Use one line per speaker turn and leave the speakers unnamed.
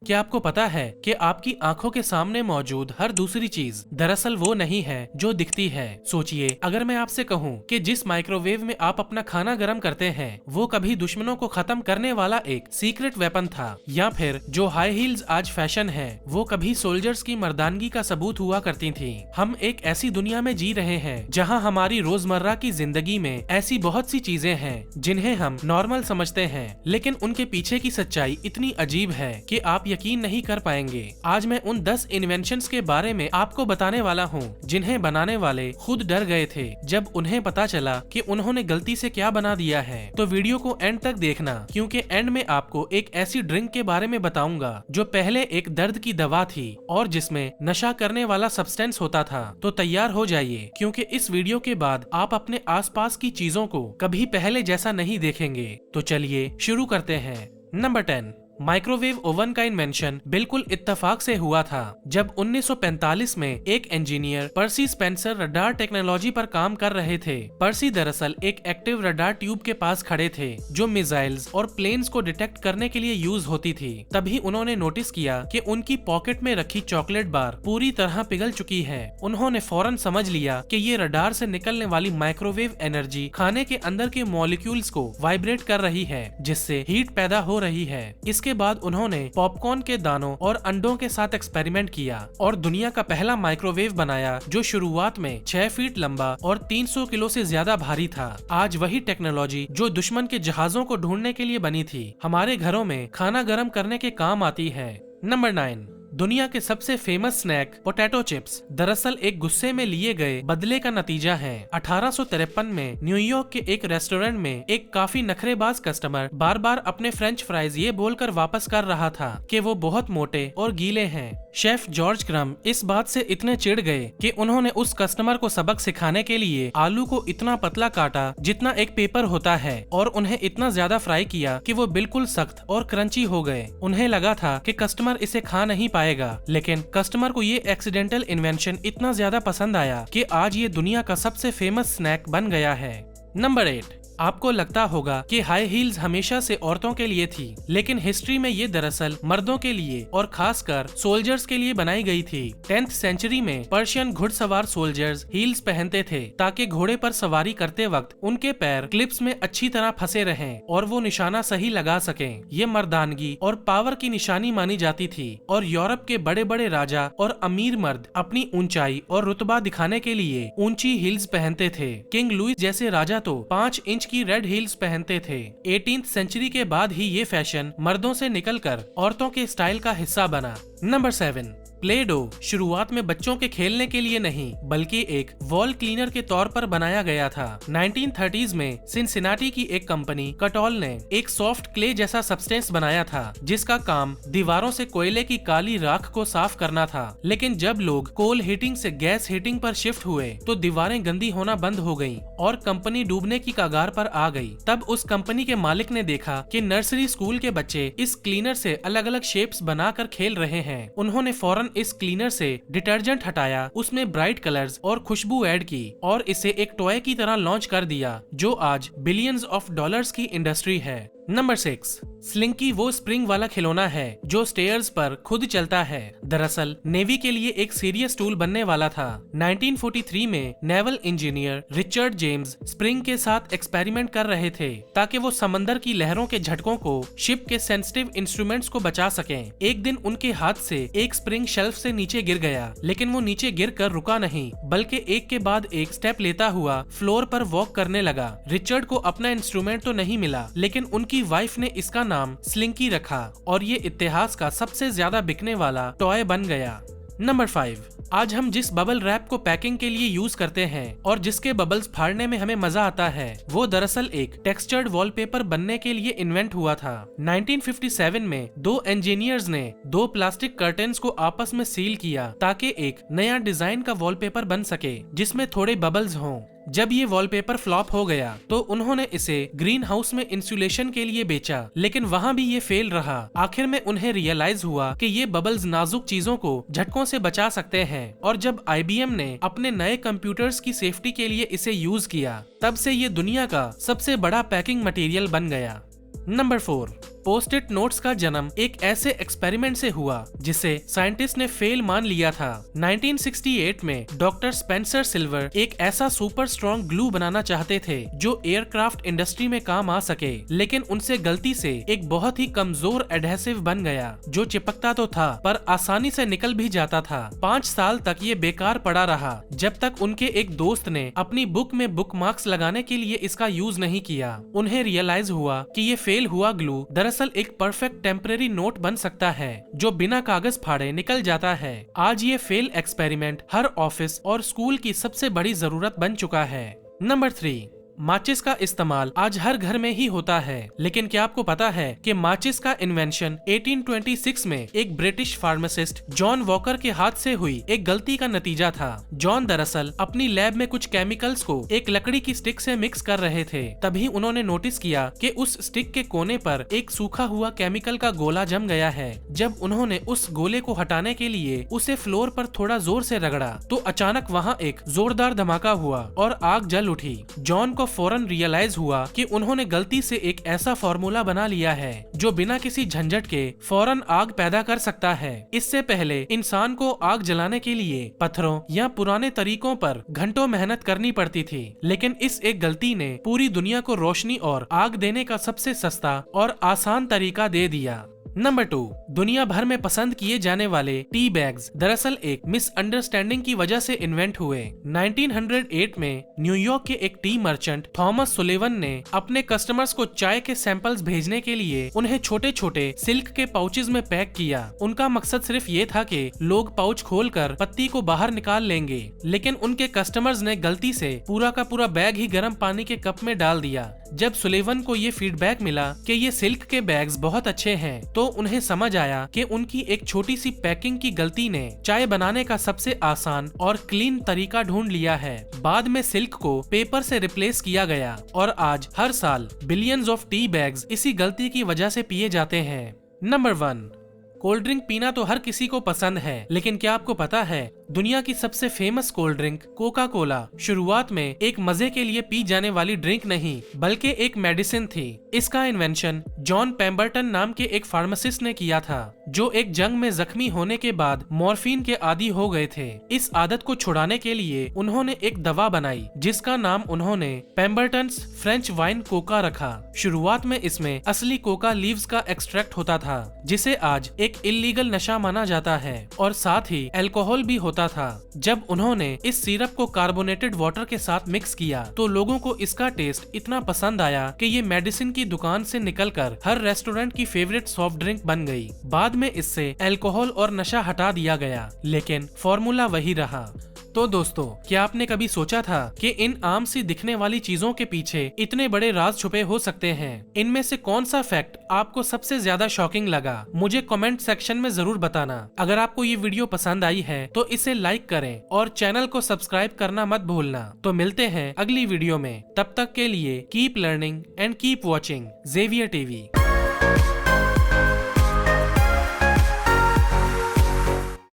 क्या आपको पता है कि आपकी आंखों के सामने मौजूद हर दूसरी चीज दरअसल वो नहीं है जो दिखती है। सोचिए, अगर मैं आपसे कहूं कि जिस माइक्रोवेव में आप अपना खाना गर्म करते हैं वो कभी दुश्मनों को खत्म करने वाला एक सीक्रेट वेपन था, या फिर जो हाई हील्स आज फैशन है वो कभी सोल्जर्स की मर्दानगी का सबूत हुआ करती थी। हम एक ऐसी दुनिया में जी रहे हैं जहां हमारी रोजमर्रा की जिंदगी में ऐसी बहुत सी चीजें हैं जिन्हें हम नॉर्मल समझते हैं, लेकिन उनके पीछे की सच्चाई इतनी अजीब है कि आप यकीन नहीं कर पाएंगे। आज मैं उन 10 इन्वेंशंस के बारे में आपको बताने वाला हूँ जिन्हें बनाने वाले खुद डर गए थे जब उन्हें पता चला कि उन्होंने गलती से क्या बना दिया है। तो वीडियो को एंड तक देखना, क्योंकि एंड में आपको एक ऐसी ड्रिंक के बारे में बताऊंगा जो पहले एक दर्द की दवा थी और जिसमें नशा करने वाला सब्सटेंस होता था। तो तैयार हो जाइए, क्योंकि इस वीडियो के बाद आप अपने आसपास की चीजों को कभी पहले जैसा नहीं देखेंगे। तो चलिए शुरू करते हैं। नंबर 10, माइक्रोवेव ओवन का इन्वेंशन बिल्कुल इत्तेफाक से हुआ था जब 1945 में एक इंजीनियर पर्सी स्पेंसर रडार टेक्नोलॉजी पर काम कर रहे थे। पर्सी दरअसल एक एक्टिव रडार ट्यूब के पास खड़े थे जो मिसाइल्स और प्लेन्स को डिटेक्ट करने के लिए यूज होती थी। तभी उन्होंने नोटिस किया कि उनकी पॉकेट में रखी चॉकलेट बार पूरी तरह पिघल चुकी है। उन्होंने फौरन समझ लिया कि ये रडार से निकलने वाली माइक्रोवेव एनर्जी खाने के अंदर के मॉलिक्यूल्स को वाइब्रेट कर रही है, जिससे हीट पैदा हो रही है। इसके बाद उन्होंने पॉपकॉर्न के दानों और अंडों के साथ एक्सपेरिमेंट किया और दुनिया का पहला माइक्रोवेव बनाया जो शुरुआत में 6 फीट लंबा और 300 किलो से ज्यादा भारी था। आज वही टेक्नोलॉजी जो दुश्मन के जहाजों को ढूंढने के लिए बनी थी हमारे घरों में खाना गर्म करने के काम आती है। नंबर 9, दुनिया के सबसे फेमस स्नैक पोटैटो चिप्स दरअसल एक गुस्से में लिए गए बदले का नतीजा है। 1853 में न्यूयॉर्क के एक रेस्टोरेंट में एक काफी नखरेबाज कस्टमर बार बार अपने फ्रेंच फ्राइज ये बोलकर वापस कर रहा था कि वो बहुत मोटे और गीले हैं। शेफ जॉर्ज क्रम इस बात से इतने चिढ़ गए कि उन्होंने उस कस्टमर को सबक सिखाने के लिए आलू को इतना पतला काटा जितना एक पेपर होता है और उन्हें इतना ज्यादा फ्राई किया कि वो बिल्कुल सख्त और क्रंची हो गए। उन्हें लगा था कि कस्टमर इसे खा नहीं पाएगा, लेकिन कस्टमर को ये एक्सीडेंटल इन्वेंशन इतना ज्यादा पसंद आया कि आज ये दुनिया का सबसे फेमस स्नैक बन गया है। नंबर 8, आपको लगता होगा कि हाई हील्स हमेशा से औरतों के लिए थी, लेकिन हिस्ट्री में ये दरअसल मर्दों के लिए और खासकर सोल्जर्स के लिए बनाई गई थी। 10th सेंचुरी में पर्शियन घुड़सवार सोल्जर्स हील्स पहनते थे ताकि घोड़े पर सवारी करते वक्त उनके पैर क्लिप्स में अच्छी तरह फंसे रहें और वो निशाना सही लगा सकें। ये मर्दानगी और पावर की निशानी मानी जाती थी और यूरोप के बड़े बड़े राजा और अमीर मर्द अपनी ऊंचाई और रुतबा दिखाने के लिए ऊंची हील्स पहनते थे। किंग लुइस जैसे राजा तो 5 इंच की रेड हील्स पहनते थे। 18th सेंचुरी के बाद ही ये फैशन मर्दों से निकलकर औरतों के स्टाइल का हिस्सा बना। नंबर 7, प्ले डो शुरुआत में बच्चों के खेलने के लिए नहीं बल्कि एक वॉल क्लीनर के तौर पर बनाया गया था। 1930s में सिनसिनाटी की एक कंपनी कटॉल ने एक सॉफ्ट क्ले जैसा सब्सटेंस बनाया था जिसका काम दीवारों से कोयले की काली राख को साफ करना था। लेकिन जब लोग कोल हीटिंग से गैस हीटिंग पर शिफ्ट हुए तो दीवारें गंदी होना बंद हो गईं और कंपनी डूबने की कगार पर आ गई। तब उस कंपनी के मालिक ने देखा कि नर्सरी स्कूल के बच्चे इस क्लीनर से अलग अलग शेप्स बनाकर खेल रहे हैं। उन्होंने फौरन इस क्लीनर से डिटर्जेंट हटाया, उसमें ब्राइट कलर्स और खुशबू ऐड की और इसे एक टॉय की तरह लॉन्च कर दिया जो आज बिलियंस ऑफ डॉलर्स की इंडस्ट्री है। नंबर 6, स्लिंकी वो स्प्रिंग वाला खिलौना है जो स्टेयर्स पर खुद चलता है। दरअसल नेवी के लिए एक सीरियस टूल बनने वाला था। 1943 में naval engineer Richard James spring के साथ एक्सपेरिमेंट कर रहे थे ताकि वो समंदर की लहरों के झटकों को शिप के सेंसिटिव इंस्ट्रूमेंट्स को बचा सकें। एक दिन उनके हाथ से एक स्प्रिंग शेल्फ से नीचे गिर गया, लेकिन वो नीचे गिर कर रुका नहीं बल्कि एक के बाद एक स्टेप लेता हुआ फ्लोर पर वॉक करने लगा। रिचर्ड को अपना इंस्ट्रूमेंट तो नहीं मिला, लेकिन उनकी वाइफ ने इसका नाम स्लिंकी रखा और ये इतिहास का सबसे ज्यादा बिकने वाला टॉय बन गया। नंबर 5, आज हम जिस बबल रैप को पैकिंग के लिए यूज करते हैं और जिसके बबल्स फाड़ने में हमें मजा आता है वो दरअसल एक टेक्सचर्ड वॉलपेपर बनने के लिए इन्वेंट हुआ था। 1957 में 2 इंजीनियर्स ने 2 प्लास्टिक कर्टेन्स को आपस में सील किया ताकि एक नया डिजाइन का वॉलपेपर बन सके जिसमें थोड़े बबल्स हों। जब ये वॉलपेपर फ्लॉप हो गया तो उन्होंने इसे ग्रीन हाउस में इंसुलेशन के लिए बेचा, लेकिन वहाँ भी ये फेल रहा। आखिर में उन्हें रियलाइज हुआ कि ये बबल्स नाजुक चीजों को झटकों से बचा सकते हैं और जब IBM ने अपने नए कंप्यूटर्स की सेफ्टी के लिए इसे यूज किया तब से ये दुनिया का सबसे बड़ा पैकिंग मटेरियल बन गया। नंबर 4, पोस्ट इट नोट्स का जन्म एक ऐसे एक्सपेरिमेंट से हुआ जिसे साइंटिस्ट ने फेल मान लिया था। 1968 में डॉक्टर स्पेंसर सिल्वर एक ऐसा सुपर स्ट्रॉन्ग ग्लू बनाना चाहते थे जो एयरक्राफ्ट इंडस्ट्री में काम आ सके, लेकिन उनसे गलती से एक बहुत ही कमजोर एडहेसिव बन गया जो चिपकता तो था पर आसानी से निकल भी जाता था। 5 साल तक ये बेकार पड़ा रहा जब तक उनके एक दोस्त ने अपनी बुक में बुकमार्क्स लगाने के लिए इसका यूज नहीं किया। उन्हें रियलाइज हुआ कि ये फेल हुआ ग्लू दरअसल एक परफेक्ट टेम्परेरी नोट बन सकता है जो बिना कागज फाड़े निकल जाता है। आज ये फेल एक्सपेरिमेंट हर ऑफिस और स्कूल की सबसे बड़ी जरूरत बन चुका है। नंबर 3, माचिस का इस्तेमाल आज हर घर में ही होता है, लेकिन क्या आपको पता है कि माचिस का इन्वेंशन 1826 में एक ब्रिटिश फार्मासिस्ट जॉन वॉकर के हाथ से हुई एक गलती का नतीजा था। जॉन दरअसल अपनी लैब में कुछ केमिकल्स को एक लकड़ी की स्टिक से मिक्स कर रहे थे। तभी उन्होंने नोटिस किया कि उस स्टिक के कोने पर एक सूखा हुआ केमिकल का गोला जम गया है। जब उन्होंने उस गोले को हटाने के लिए उसे फ्लोर पर थोड़ा जोर से रगड़ा तो अचानक वहाँ एक जोरदार धमाका हुआ और आग जल उठी। जॉन को फौरन रियलाइज हुआ कि उन्होंने गलती से एक ऐसा फॉर्मूला बना लिया है जो बिना किसी झंझट के फौरन आग पैदा कर सकता है। इससे पहले इंसान को आग जलाने के लिए पत्थरों या पुराने तरीकों पर घंटों मेहनत करनी पड़ती थी, लेकिन इस एक गलती ने पूरी दुनिया को रोशनी और आग देने का सबसे सस्ता और आसान तरीका दे दिया। नंबर 2, दुनिया भर में पसंद किए जाने वाले टी बैग्स दरअसल एक मिसअंडरस्टैंडिंग की वजह से इन्वेंट हुए। 1908 में न्यूयॉर्क के एक टी मर्चेंट थॉमस सुलिवन ने अपने कस्टमर्स को चाय के सैंपल्स भेजने के लिए उन्हें छोटे छोटे सिल्क के पाउचेज में पैक किया। उनका मकसद सिर्फ ये था कि लोग पाउच खोलकर पत्ती को बाहर निकाल लेंगे, लेकिन उनके कस्टमर्स ने गलती से पूरा का पूरा बैग ही गर्म पानी के कप में डाल दिया। जब सुलिवन को ये फीडबैक मिला कि ये सिल्क के बैग्स बहुत अच्छे हैं, तो उन्हें समझ आया कि उनकी एक छोटी सी पैकिंग की गलती ने चाय बनाने का सबसे आसान और क्लीन तरीका ढूंढ लिया है। बाद में सिल्क को पेपर से रिप्लेस किया गया और आज हर साल बिलियंस ऑफ टी बैग्स इसी गलती की वजह से पिए जाते हैं। नंबर 1, कोल्ड ड्रिंक पीना तो हर किसी को पसंद है, लेकिन क्या आपको पता है दुनिया की सबसे famous cold drink Coca Cola शुरुआत में एक मजे के लिए पी जाने वाली ड्रिंक नहीं बल्कि एक मेडिसिन थी। इसका इन्वेंशन जॉन पेम्बरटन नाम के एक फार्मासिस्ट ने किया था जो एक जंग में जख्मी होने के बाद मॉर्फिन के आदी हो गए थे। इस आदत को छुड़ाने के लिए उन्होंने एक दवा बनाई जिसका नाम उन्होंने पेम्बरटन्स फ्रेंच वाइन कोका रखा। शुरुआत में इसमें असली कोका लीव्स का एक्सट्रैक्ट होता था जिसे आज एक इल्लीगल नशा माना जाता है और साथ ही अल्कोहल भी होता था। जब उन्होंने इस सिरप को कार्बोनेटेड वाटर के साथ मिक्स किया तो लोगों को इसका टेस्ट इतना पसंद आया कि ये मेडिसिन की दुकान से निकलकर हर रेस्टोरेंट की फेवरेट सॉफ्ट ड्रिंक बन गई। बाद में इससे अल्कोहल और नशा हटा दिया गया, लेकिन फॉर्मूला वही रहा। तो दोस्तों, क्या आपने कभी सोचा था कि इन आम सी दिखने वाली चीजों के पीछे इतने बड़े राज छुपे हो सकते हैं? इनमें से कौन सा फैक्ट आपको सबसे ज्यादा शॉकिंग लगा? मुझे कमेंट सेक्शन में जरूर बताना। अगर आपको ये वीडियो पसंद आई है तो इसे लाइक करें और चैनल को सब्सक्राइब करना मत भूलना। तो मिलते हैं अगली वीडियो में, तब तक के लिए keep learning and keep watching Xavier TV.